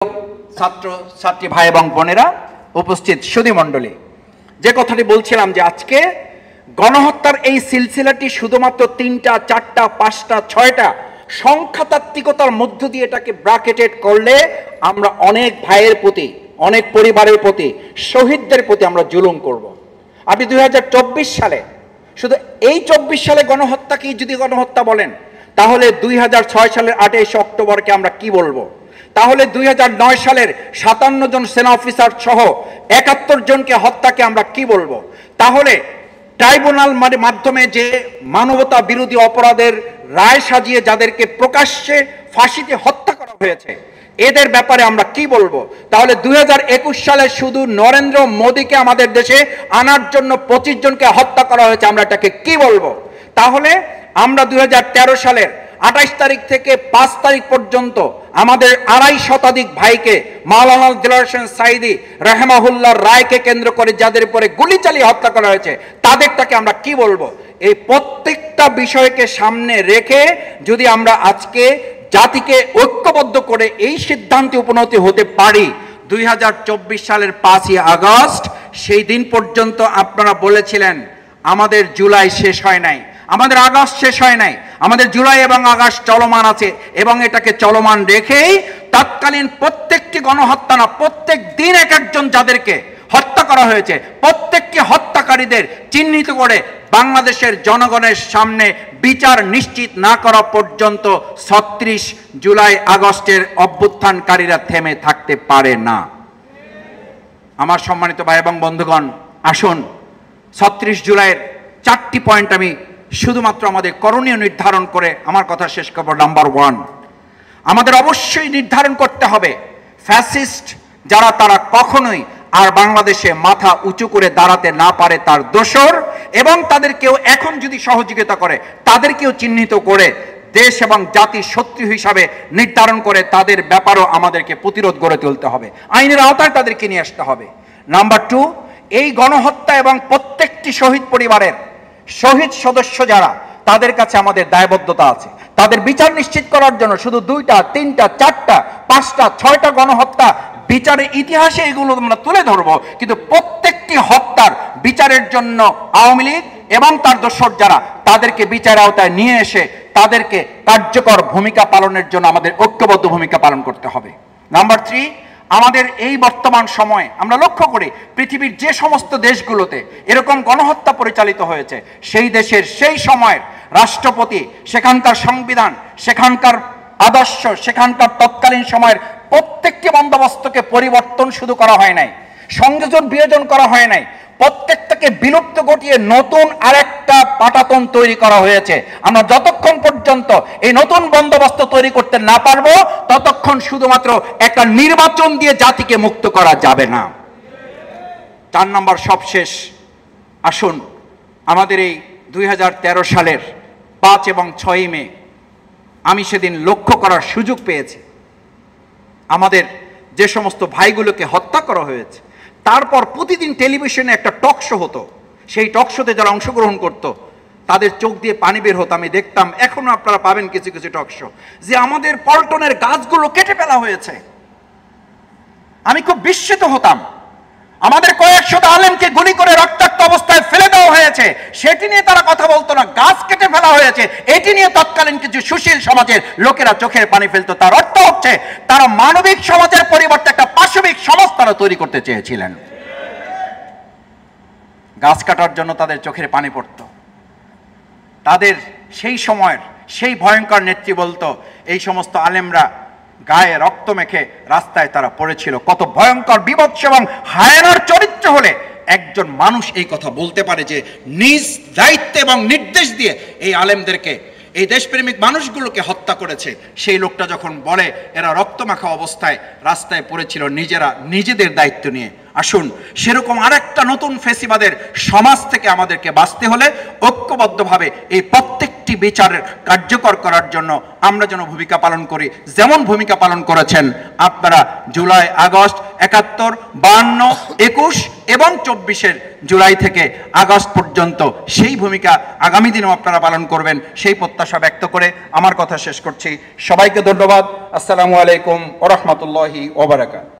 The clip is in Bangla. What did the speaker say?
ছাত্র ছাত্রী ভাই এবং বোনেরা, উপস্থিত সুধীমণ্ডলী, যে কথাটি বলছিলাম যে আজকে গণহত্যার এই সিলসিলাটি শুধুমাত্র 3টা 4টা 5টা 6টা সংখ্যাতাত্ত্বিকতার মধ্য দিয়ে এটাকে ব্র্যাকেটেড করলে আমরা অনেক ভাইয়ের প্রতি, অনেক পরিবারের প্রতি, শহীদদের প্রতি আমরা জুলুম করব। আপনি 2024 সালে শুধু এই 24 সালে গণহত্যাকেই যদি গণহত্যা বলেন, তাহলে 2006 সালের 28 অক্টোবরকে আমরা কি বলবো? তাহলে 2009 সালের 57 জন সেনা অফিসার সহ 71 জনকে হত্যাকে আমরা কি বলবো? তাহলে ট্রাইব্যুনাল মাধ্যমে যে মানবতা বিরোধী অপরাধের রায় সাজিয়ে যাদেরকে প্রকাশ্যে ফাঁসিতে হত্যা করা হয়েছে, এদের ব্যাপারে আমরা কি বলবো? তাহলে 2021 সালে শুধু নরেন্দ্র মোদীকে আমাদের দেশে আনার জন্য 25 জনকে হত্যা করা হয়েছে, আমরা এটাকে কি বলবো? তাহলে আমরা 2013 সালের 28 তারিখ থেকে 5 তারিখ পর্যন্ত আমাদের 2.5 শতাধিক ভাইকে মাওলানা দিলওয়ার হোসেন সাঈদী রাহিমাহুল্লাহর রায়কে কেন্দ্র করে যাদের উপরে গুলি চালিয়ে হত্যা করা হয়েছে, তাদেরটাকে আমরা কি বলবো? এই প্রত্যেকটা বিষয়কে সামনে রেখে যদি আমরা আজকে জাতিকে ঐক্যবদ্ধ করে এই সিদ্ধান্তে উপনীত হতে পারি, 2024 সালের 5ই আগস্ট সেই দিন পর্যন্ত আপনারা বলেছিলেন আমাদের জুলাই শেষ হয় নাই, আমাদের আগস্ট শেষ হয় নাই, আমাদের জুলাই এবং আগস্ট চলমান আছে, এবং এটাকে চলমান রেখেই তৎকালীন প্রত্যেকটি গণহত্যা না, প্রত্যেক দিন এক একজন যাদেরকে হত্যা করা হয়েছে, প্রত্যেকটি হত্যাকারীদের চিহ্নিত করে বাংলাদেশের জনগণের সামনে বিচার নিশ্চিত না করা পর্যন্ত 36 জুলাই আগস্টের অভ্যুত্থানকারীরা থেমে থাকতে পারে না। আমার সম্মানিত ভাই এবং বন্ধুগণ, আসুন 36 জুলাইয়ের 4টি পয়েন্ট আমি শুধুমাত্র আমাদের করণীয় নির্ধারণ করে আমার কথা শেষ করব। নাম্বার 1, আমাদের অবশ্যই নির্ধারণ করতে হবে ফ্যাসিস্ট যারা, তারা কখনোই আর বাংলাদেশে মাথা উঁচু করে দাঁড়াতে না পারে তার দোসর, এবং তাদেরকেও এখন যদি সহযোগিতা করে তাদেরকেও চিহ্নিত করে দেশ এবং জাতির শত্রু হিসাবে নির্ধারণ করে তাদের ব্যাপারও আমাদেরকে প্রতিরোধ গড়ে তুলতে হবে, আইনের আওতায় তাদেরকে নিয়ে আসতে হবে। নাম্বার 2, এই গণহত্যা এবং প্রত্যেকটি শহীদ পরিবারের শহীদ সদস্য যারা, তাদের কাছে আমাদের দায়বদ্ধতা আছে তাদের বিচার নিশ্চিত করার জন্য। শুধু 2টা 3টা 4টা 5টা 6টা গণহত্যা বিচারের ইতিহাসে এগুলো আমরা তুলে ধরবো, কিন্তু প্রত্যেকটি হত্যার বিচারের জন্য আওয়ামী লীগ এবং তার দোসর যারা, তাদেরকে বিচার আওতায় নিয়ে এসে তাদেরকে কার্যকর ভূমিকা পালনের জন্য আমাদের ঐক্যবদ্ধ ভূমিকা পালন করতে হবে। নাম্বার 3, আমাদের এই বর্তমান সময়ে আমরা লক্ষ্য করি পৃথিবীর যে সমস্ত দেশগুলোতে এরকম গণহত্যা পরিচালিত হয়েছে, সেই দেশের সেই সময়ের রাষ্ট্রপতি, সেখানকার সংবিধান, সেখানকার আদর্শ, সেখানকার তৎকালীন সময়ের প্রত্যেকটি বন্দোবস্তকে পরিবর্তন শুধু করা হয় নাই, সংযোজন বিয়োজন করা হয় নাই, প্রত্যেকটাকে বিলুপ্ত ঘটিয়ে নতুন আরেকটা পাটাতন তৈরি করা হয়েছে। আমরা যতক্ষণ পর্যন্ত এই নতুন বন্দোবস্ত তৈরি করতে না পারবো, ততক্ষণ শুধুমাত্র একটা নির্বাচন দিয়ে জাতিকে মুক্ত করা যাবে না। 4 নম্বর সবশেষ, আসুন আমাদের এই 2013 সালের 5 এবং 6 মে আমি সেদিন লক্ষ্য করার সুযোগ পেয়েছি আমাদের যে সমস্ত ভাইগুলোকে হত্যা করা হয়েছে। তারপর প্রতিদিন টেলিভিশনে একটা টক শো হতো, সেই টক শোতে যারা অংশগ্রহণ করত তাদের চোখ দিয়ে পানি বের হতো। আমি দেখতাম, এখনো আপনারা পাবেন কিছু কিছু টক শো, যে আমাদের পল্টনের গাছগুলো কেটে ফেলা হয়েছে। আমি খুব বিস্মিত হতাম। আমাদের কয়েকশত আলেমকে গুলি করে রক্তাক্ত অবস্থায় ফেলে দেওয়া হয়েছে, সেটি নিয়ে তারা কথা বলতো না। গাছ কেটে ফেলা হয়েছে, এটি নিয়ে তৎকালীন কিছু সুশীল সমাজের লোকেরা চোখের পানি ফেলতো। তার অর্থ হচ্ছে তারা মানবিক সমাজের পরিবর্তে একটা পাশবিক সমাজ তারা তৈরি করতে চেয়েছিলেন। গাছ কাটার জন্য তাদের চোখের পানি পড়তো। তাদের সেই সময়ের সেই ভয়ঙ্কর নেত্রী বলতো, এই সমস্ত আলেমরা গায়ে রক্ত মেখে রাস্তায় তারা পড়েছিল। কত ভয়ঙ্কর, বিভৎস এবং হায়ানার চরিত্র হলে একজন মানুষ এই কথা বলতে পারে যে নিজ দায়িত্ব এবং নির্দেশ দিয়ে এই আলেমদেরকে, এই দেশপ্রেমিক মানুষগুলোকে হত্যা করেছে। সেই লোকটা যখন বলে এরা রক্তমাখা অবস্থায় রাস্তায় পড়েছিল নিজেরা নিজেদের দায়িত্ব নিয়ে, আসুন সেরকম আরেকটা নতুন ফেসিবাদের সমাজ থেকে আমাদেরকে বাঁচতে হলে ঐক্যবদ্ধভাবে এই প্রত্যেকটি একটি বিচারের কার্যকর করার জন্য আমরা যেন ভূমিকা পালন করি, যেমন ভূমিকা পালন করেছেন আপনারা জুলাই, আগস্ট 71, 52, 21 এবং 24-এর জুলাই থেকে আগস্ট পর্যন্ত সেই ভূমিকা আগামী দিনেও আপনারা পালন করবেন, সেই প্রত্যাশা ব্যক্ত করে আমার কথা শেষ করছি। সবাইকে ধন্যবাদ। আসসালামু আলাইকুম ওয়া রাহমাতুল্লাহি ওয়া বারাকাতুহু।